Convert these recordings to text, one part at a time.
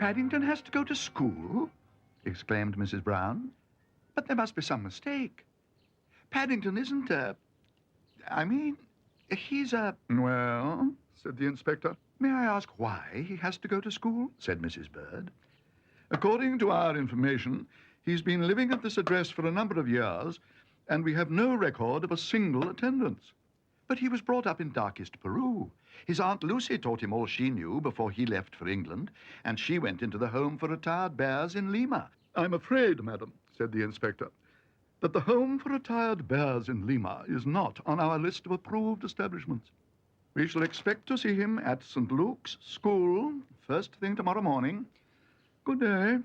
Paddington has to go to school? Exclaimed Mrs. Brown. But there must be some mistake. Paddington isn't he's a... Well, said the inspector, may I ask why he has to go to school? Said Mrs. Bird. According to our information, he's been living at this address for a number of years, and we have no record of a single attendance. But he was brought up in darkest Peru. His Aunt Lucy taught him all she knew before he left for England, and she went into the Home for Retired Bears in Lima. I'm afraid, madam, said the inspector, that the Home for Retired Bears in Lima is not on our list of approved establishments. We shall expect to see him at St. Luke's School first thing tomorrow morning. Good day.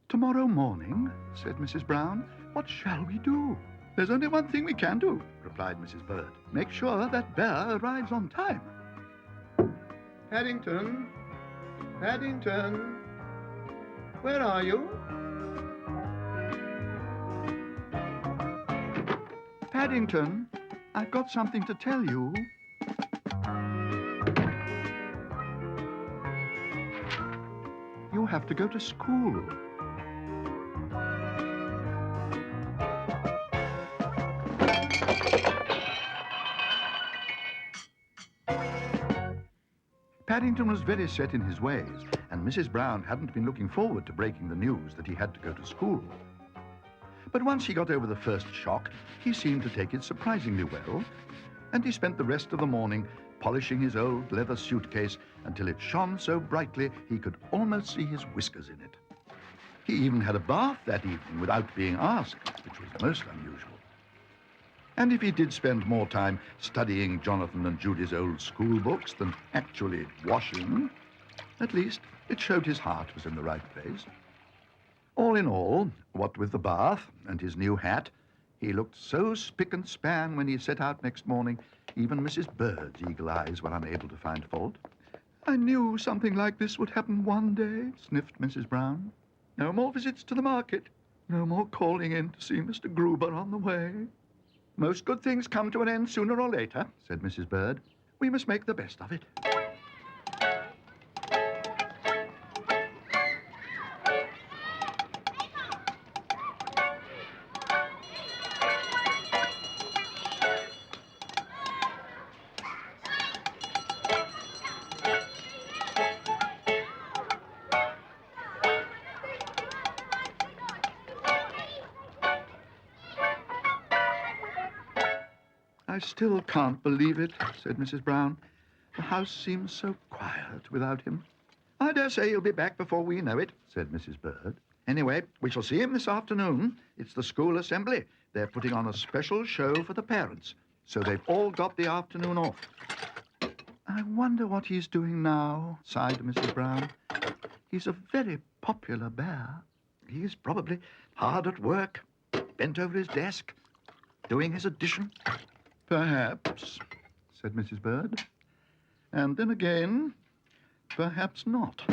Tomorrow morning, said Mrs. Brown. What shall we do? There's only one thing we can do, replied Mrs. Bird. Make sure that bear arrives on time. Paddington, Paddington, where are you? Paddington, I've got something to tell you. You have to go to school. Paddington was very set in his ways, and Mrs. Brown hadn't been looking forward to breaking the news that he had to go to school. But once he got over the first shock, he seemed to take it surprisingly well, and he spent the rest of the morning polishing his old leather suitcase until it shone so brightly he could almost see his whiskers in it. He even had a bath that evening without being asked, which was most unusual. And if he did spend more time studying Jonathan and Judy's old school books than actually washing, at least it showed his heart was in the right place. All in all, what with the bath and his new hat, he looked so spick and span when he set out next morning, even Mrs. Bird's eagle eyes were unable to find fault. I knew something like this would happen one day, sniffed Mrs. Brown. No more visits to the market. No more calling in to see Mr. Gruber on the way. Most good things come to an end sooner or later, said Mrs. Bird. We must make the best of it. I still can't believe it, said Mrs. Brown. The house seems so quiet without him. I dare say he'll be back before we know it, said Mrs. Bird. Anyway, we shall see him this afternoon. It's the school assembly. They're putting on a special show for the parents, so they've all got the afternoon off. I wonder what he's doing now, sighed Mrs. Brown. He's a very popular bear. He's probably hard at work, bent over his desk, doing his addition. Perhaps, said Mrs. Bird. And then again, perhaps not.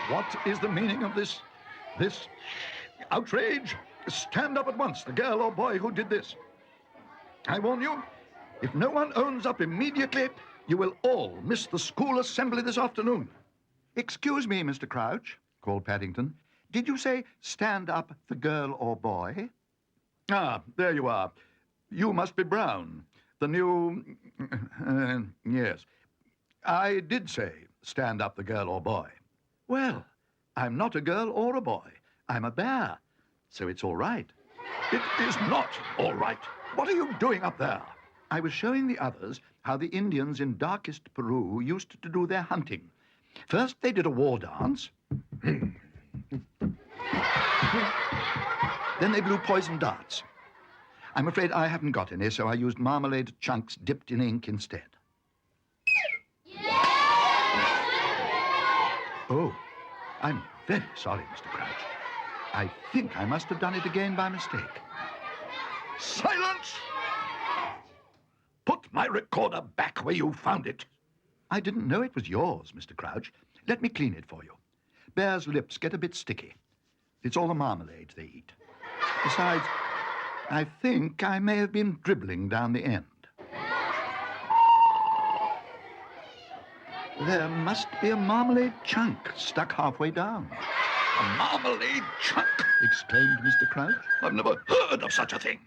What is the meaning of this outrage? Stand up at once, the girl or boy who did this. I warn you, if no one owns up immediately, you will all miss the school assembly this afternoon. Excuse me, Mr. Crouch, called Paddington. Did you say stand up, the girl or boy? Ah, there you are. You must be Brown, the new... yes. I did say stand up, the girl or boy. Well, I'm not a girl or a boy. I'm a bear, so it's all right. It is not all right. What are you doing up there? I was showing the others how the Indians in darkest Peru used to do their hunting. First, they did a war dance. Then they blew poison darts. I'm afraid I haven't got any, so I used marmalade chunks dipped in ink instead. Oh, I'm very sorry, Mr. Crouch. I think I must have done it again by mistake. Silence! Put my recorder back where you found it. I didn't know it was yours, Mr. Crouch. Let me clean it for you. Bear's lips get a bit sticky. It's all the marmalade they eat. Besides, I think I may have been dribbling down the end. There must be a marmalade chunk stuck halfway down. A marmalade chunk? Exclaimed Mr. Crouch. I've never heard of such a thing.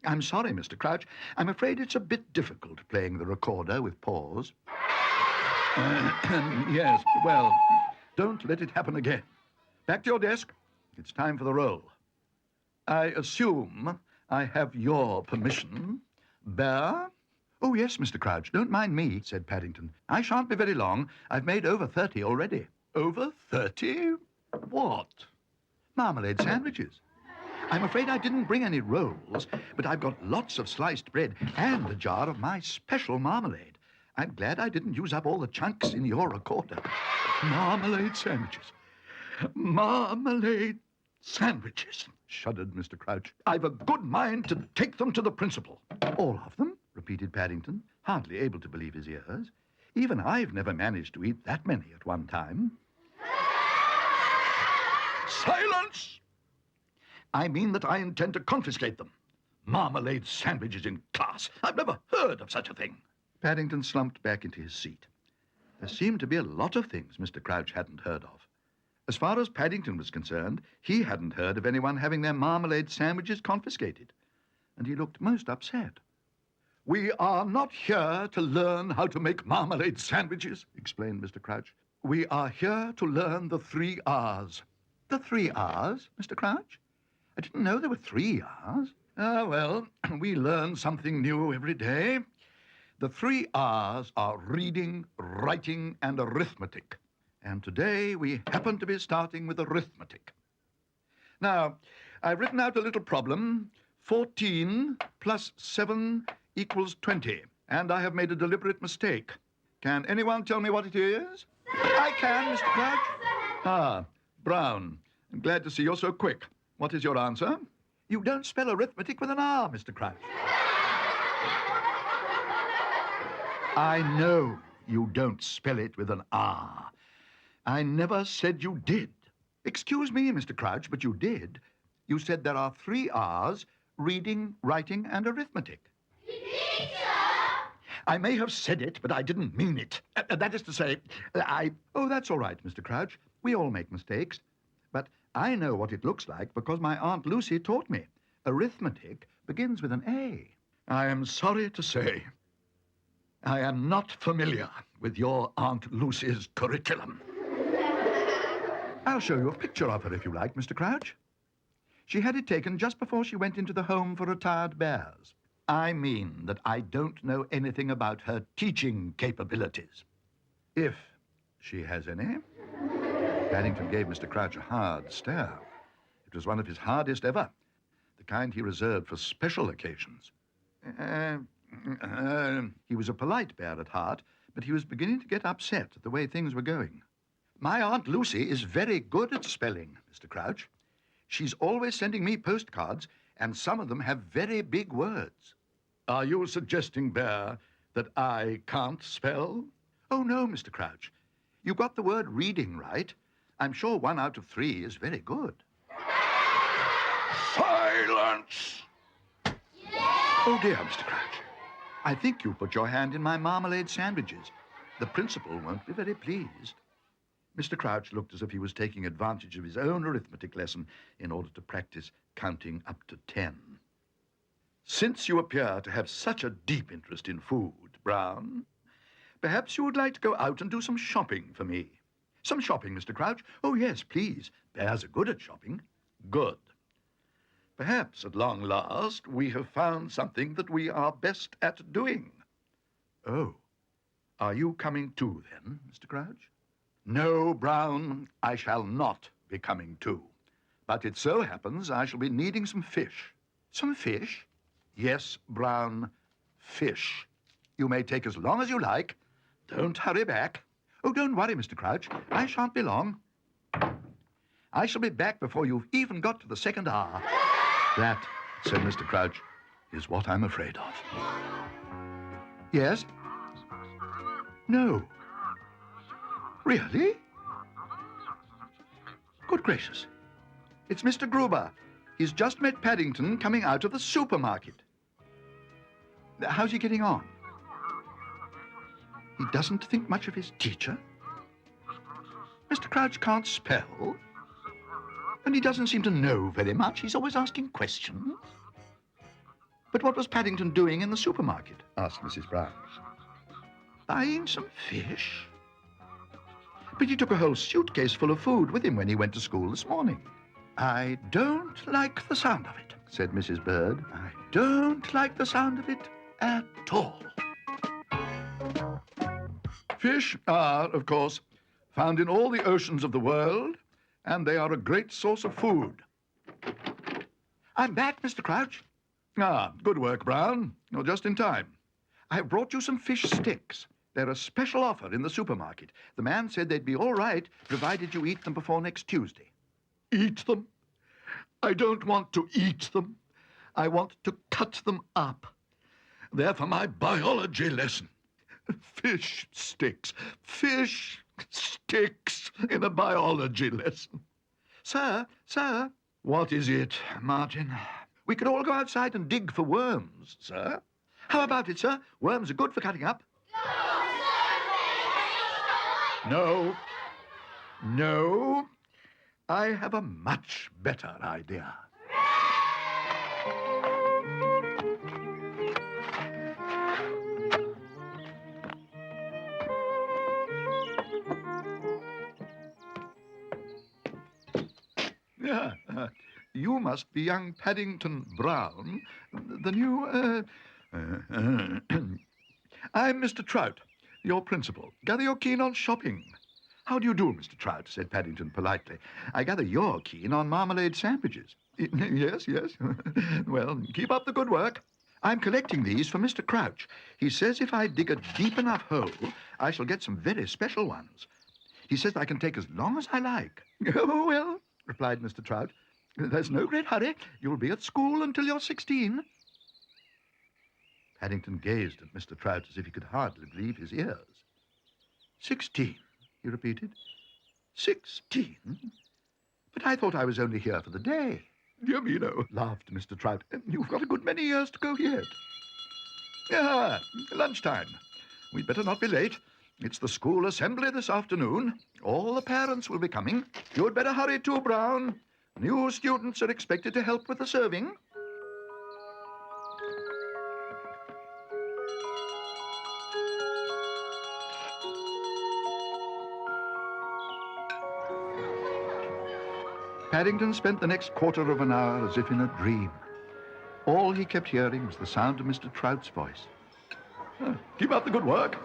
I'm sorry, Mr. Crouch. I'm afraid it's a bit difficult playing the recorder with pause. Yes, well, don't let it happen again. Back to your desk. It's time for the roll. I assume I have your permission. Bear? Oh, yes, Mr. Crouch. Don't mind me, said Paddington. I shan't be very long. I've made over 30 already. Over 30? What? Marmalade sandwiches. I'm afraid I didn't bring any rolls, but I've got lots of sliced bread and a jar of my special marmalade. I'm glad I didn't use up all the chunks in your recorder. Marmalade sandwiches. Marmalade sandwiches, shuddered Mr. Crouch. I've a good mind to take them to the principal. All of them? Repeated Paddington, hardly able to believe his ears. Even I've never managed to eat that many at one time. Silence! I mean that I intend to confiscate them. Marmalade sandwiches in class. I've never heard of such a thing. Paddington slumped back into his seat. There seemed to be a lot of things Mr. Crouch hadn't heard of. As far as Paddington was concerned, he hadn't heard of anyone having their marmalade sandwiches confiscated, and he looked most upset. We are not here to learn how to make marmalade sandwiches, explained Mr. Crouch. We are here to learn the 3 R's. The 3 R's, Mr. Crouch? I didn't know there were 3 R's. Well, we learn something new every day. The 3 R's are reading, writing, and arithmetic. And today we happen to be starting with arithmetic. Now, I've written out a little problem. 14 plus 7 equals 20. And I have made a deliberate mistake. Can anyone tell me what it is? I can, Mr. Crouch. Ah, Brown. I'm glad to see you're so quick. What is your answer? You don't spell arithmetic with an R, Mr. Crouch. I know you don't spell it with an R. I never said you did. Excuse me, Mr. Crouch, but you did. You said there are 3 R's, reading, writing, and arithmetic. Teacher! I may have said it, but I didn't mean it. That is to say, Oh, that's all right, Mr. Crouch. We all make mistakes. But I know what it looks like because my Aunt Lucy taught me. Arithmetic begins with an A. I am sorry to say, I am not familiar with your Aunt Lucy's curriculum. I'll show you a picture of her if you like, Mr. Crouch. She had it taken just before she went into the home for retired bears. I mean that I don't know anything about her teaching capabilities. If she has any. Paddington gave Mr. Crouch a hard stare. It was one of his hardest ever, the kind he reserved for special occasions. He was a polite bear at heart, but he was beginning to get upset at the way things were going. My Aunt Lucy is very good at spelling, Mr. Crouch. She's always sending me postcards, and some of them have very big words. Are you suggesting, Bear, that I can't spell? Oh, no, Mr. Crouch. You got the word reading right. I'm sure 1 out of 3 is very good. Silence! Oh, dear, Mr. Crouch. I think you put your hand in my marmalade sandwiches. The principal won't be very pleased. Mr. Crouch looked as if he was taking advantage of his own arithmetic lesson in order to practice counting up to 10. Since you appear to have such a deep interest in food, Brown, perhaps you would like to go out and do some shopping for me. Some shopping, Mr. Crouch? Oh, yes, please. Bears are good at shopping. Good. Perhaps, at long last, we have found something that we are best at doing. Oh, are you coming too, then, Mr. Crouch? No, Brown, I shall not be coming too. But it so happens I shall be needing some fish. Some fish? Yes, Brown, fish. You may take as long as you like. Don't hurry back. Oh, don't worry, Mr. Crouch. I shan't be long. I shall be back before you've even got to the second hour. That, said Mr. Crouch, is what I'm afraid of. Yes? No. Really? Good gracious. It's Mr. Gruber. He's just met Paddington coming out of the supermarket. How's he getting on? He doesn't think much of his teacher. Mr. Crouch can't spell. And he doesn't seem to know very much. He's always asking questions. But what was Paddington doing in the supermarket? Asked Mrs. Brown. Buying some fish? But he took a whole suitcase full of food with him when he went to school this morning. I don't like the sound of it, said Mrs. Bird. I don't like the sound of it at all. Fish are, of course, found in all the oceans of the world, and they are a great source of food. I'm back, Mr. Crouch. Ah, good work, Brown. You're just in time. I've brought you some fish sticks. They're a special offer in the supermarket. The man said they'd be all right, provided you eat them before next Tuesday. Eat them? I don't want to eat them. I want to cut them up. They're for my biology lesson. Fish sticks. Fish sticks in a biology lesson. Sir. What is it, Martin? We could all go outside and dig for worms, sir. How about it, sir? Worms are good for cutting up. No. I have a much better idea. You must be young Paddington Brown, the new, I'm Mr. Trout, your principal. Gather you're keen on shopping. How do you do, Mr. Trout, said Paddington politely. I gather you're keen on marmalade sandwiches. Yes. Well, keep up the good work. I'm collecting these for Mr. Crouch. He says if I dig a deep enough hole, I shall get some very special ones. He says I can take as long as I like. Oh, well, replied Mr. Trout. There's no great hurry. You'll be at school until you're 16. Paddington gazed at Mr. Trout as if he could hardly believe his ears. 16, he repeated. 16? But I thought I was only here for the day. Dear me, no, laughed Mr. Trout. You've got a good many years to go yet. Lunchtime. We'd better not be late. It's the school assembly this afternoon. All the parents will be coming. You'd better hurry too, Brown. New students are expected to help with the serving. Paddington spent the next quarter of an hour as if in a dream. All he kept hearing was the sound of Mr. Trout's voice. Keep up the good work.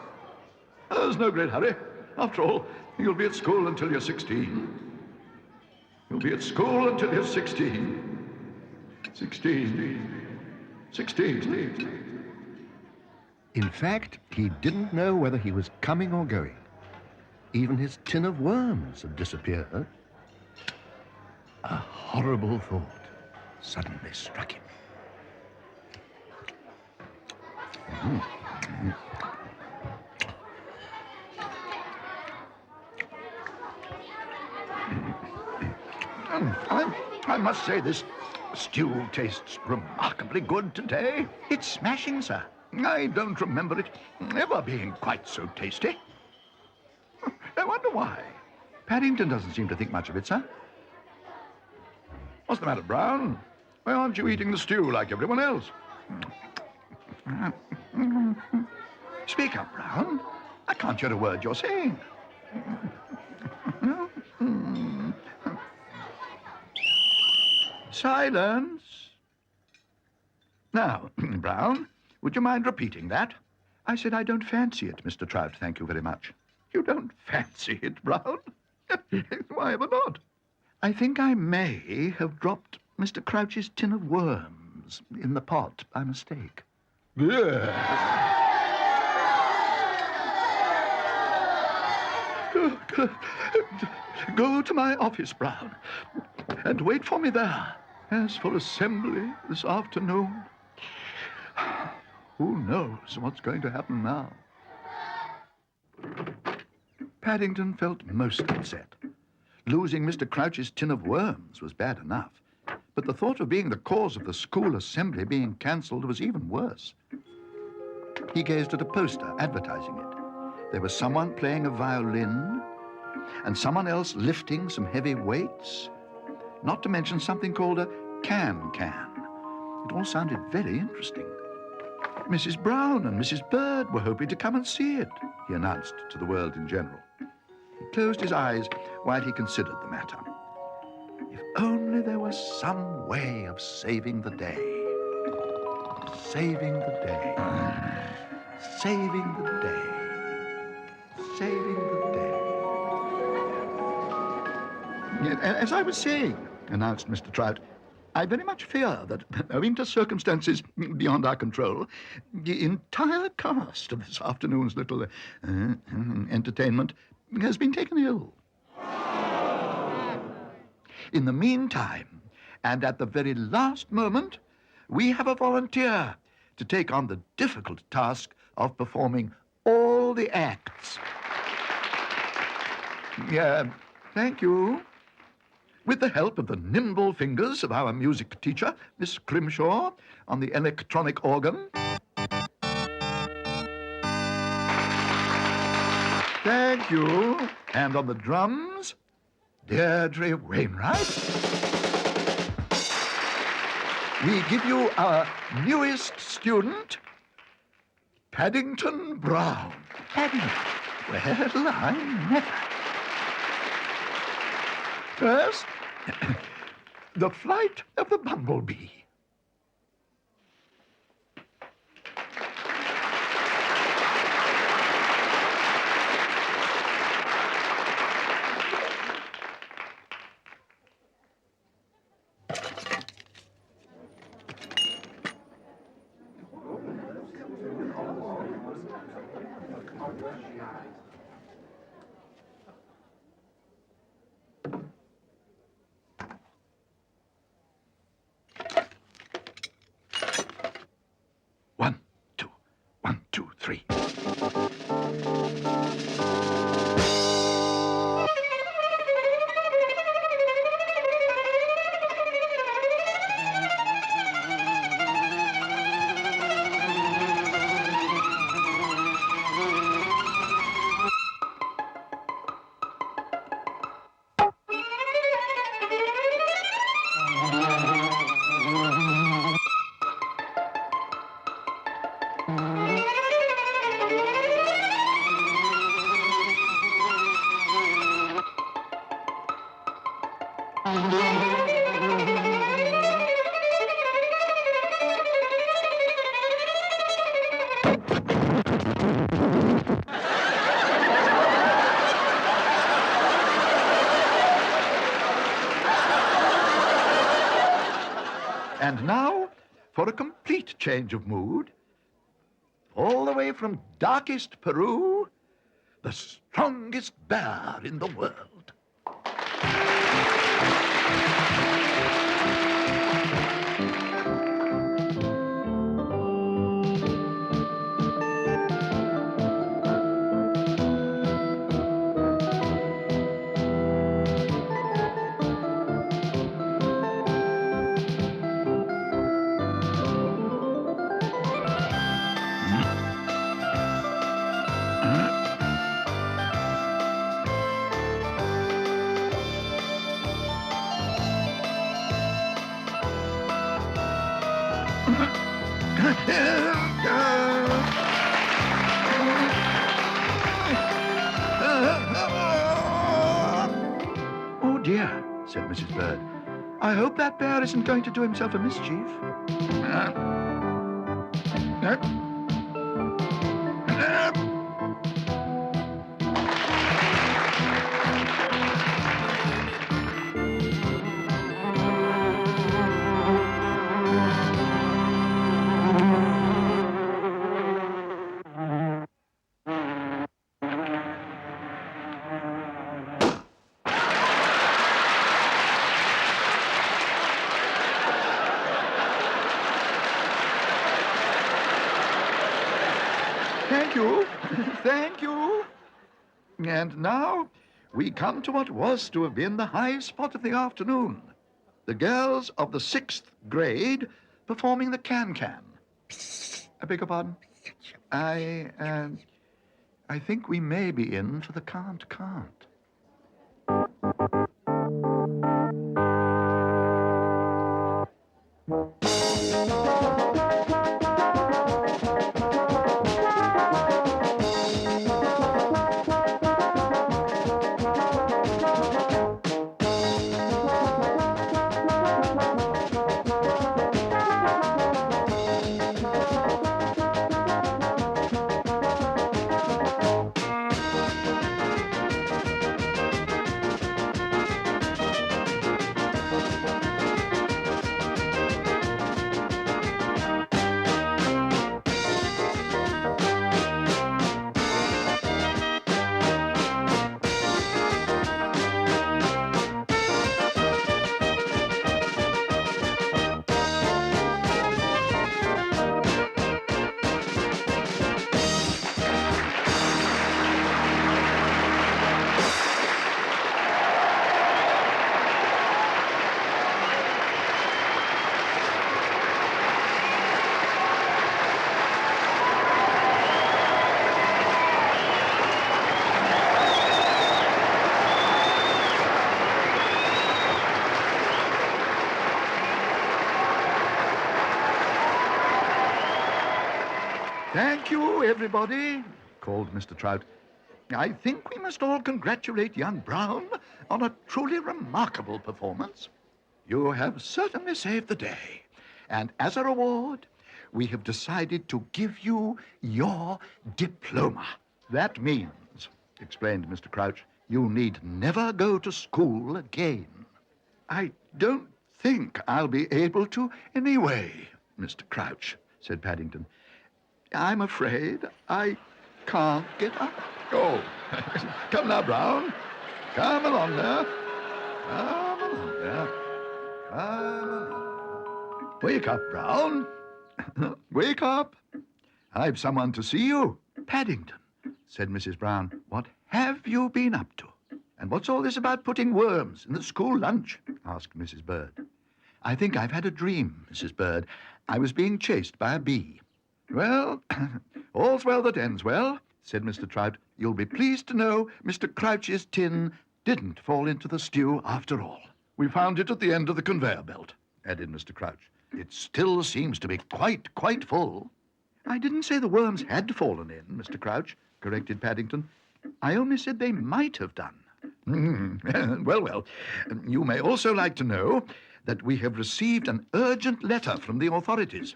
There's no great hurry. After all, you'll be at school until you're 16. You'll be at school until you're 16. 16. In fact, he didn't know whether he was coming or going. Even his tin of worms had disappeared. A horrible thought suddenly struck him. I must say this stew tastes remarkably good today. It's smashing, sir. I don't remember it ever being quite so tasty. I wonder why. Paddington doesn't seem to think much of it, sir. What's the matter, Brown? Why aren't you eating the stew like everyone else? Speak up, Brown. I can't hear a word you're saying. Silence. Now, Brown, would you mind repeating that? I said I don't fancy it, Mr. Trout, thank you very much. You don't fancy it, Brown? Why ever not? I think I may have dropped Mr. Crouch's tin of worms in the pot by mistake. Yes. Go to my office, Brown, and wait for me there. As for assembly this afternoon, who knows what's going to happen now? Paddington felt most upset. Losing Mr. Crouch's tin of worms was bad enough, but the thought of being the cause of the school assembly being cancelled was even worse. He gazed at a poster advertising it. There was someone playing a violin and someone else lifting some heavy weights, not to mention something called a can-can. It all sounded very interesting. Mrs. Brown and Mrs. Bird were hoping to come and see it, he announced to the world in general. He closed his eyes while he considered the matter. If only there was some way of saving the day. Saving the day. Saving the day. Saving the day. As I was saying, announced Mr. Trout, I very much fear that, owing to circumstances beyond our control, the entire cast of this afternoon's little entertainment has been taken ill. In the meantime, and at the very last moment, we have a volunteer to take on the difficult task of performing all the acts. Thank you. With the help of the nimble fingers of our music teacher, Miss Grimshaw, on the electronic organ. Thank you. And on the drums, Deirdre Wainwright. We give you our newest student, Paddington Brown. Paddington? Well, I never. First, the flight of the bumblebee. One, two, three. And now, for a complete change of mood, all the way from darkest Peru, the strongest bear in the world. Oh, dear, said Mrs. Bird. I hope that bear isn't going to do himself a mischief. Thank you. Thank you. And now we come to what was to have been the high spot of the afternoon. The girls of the 6th grade performing the can-can. I beg your pardon? I think we may be in for the can't. Thank you, everybody, called Mr. Trout. I think we must all congratulate young Brown on a truly remarkable performance. You have certainly saved the day. And as a reward, we have decided to give you your diploma. That means, explained Mr. Crouch, you need never go to school again. I don't think I'll be able to anyway, Mr. Crouch, said Paddington. I'm afraid I can't get up. Oh, come now, Brown. Come along there. Come along there. Come along. Wake up, Brown. Wake up. I've someone to see you. Paddington, said Mrs. Brown, what have you been up to? And what's all this about putting worms in the school lunch? Asked Mrs. Bird. I think I've had a dream, Mrs. Bird. I was being chased by a bee. Well, all's well that ends well, said Mr. Trout. You'll be pleased to know Mr. Crouch's tin didn't fall into the stew after all. We found it at the end of the conveyor belt, added Mr. Crouch. It still seems to be quite full. I didn't say the worms had fallen in, Mr. Crouch, corrected Paddington. I only said they might have done. Well, you may also like to know that we have received an urgent letter from the authorities.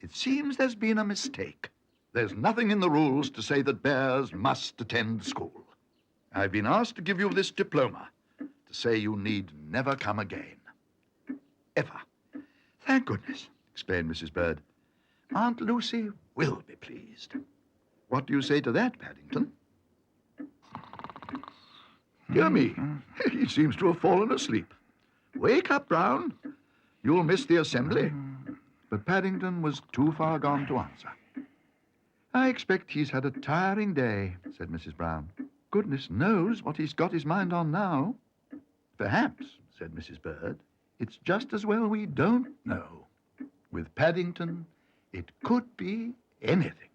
It seems there's been a mistake. There's nothing in the rules to say that bears must attend school. I've been asked to give you this diploma to say you need never come again. Ever. Thank goodness, exclaimed Mrs. Bird. Aunt Lucy will be pleased. What do you say to that, Paddington? Dear me, he seems to have fallen asleep. Wake up, Brown. You'll miss the assembly. But Paddington was too far gone to answer. I expect he's had a tiring day, said Mrs. Brown. Goodness knows what he's got his mind on now. Perhaps, said Mrs. Bird, it's just as well we don't know. With Paddington, it could be anything.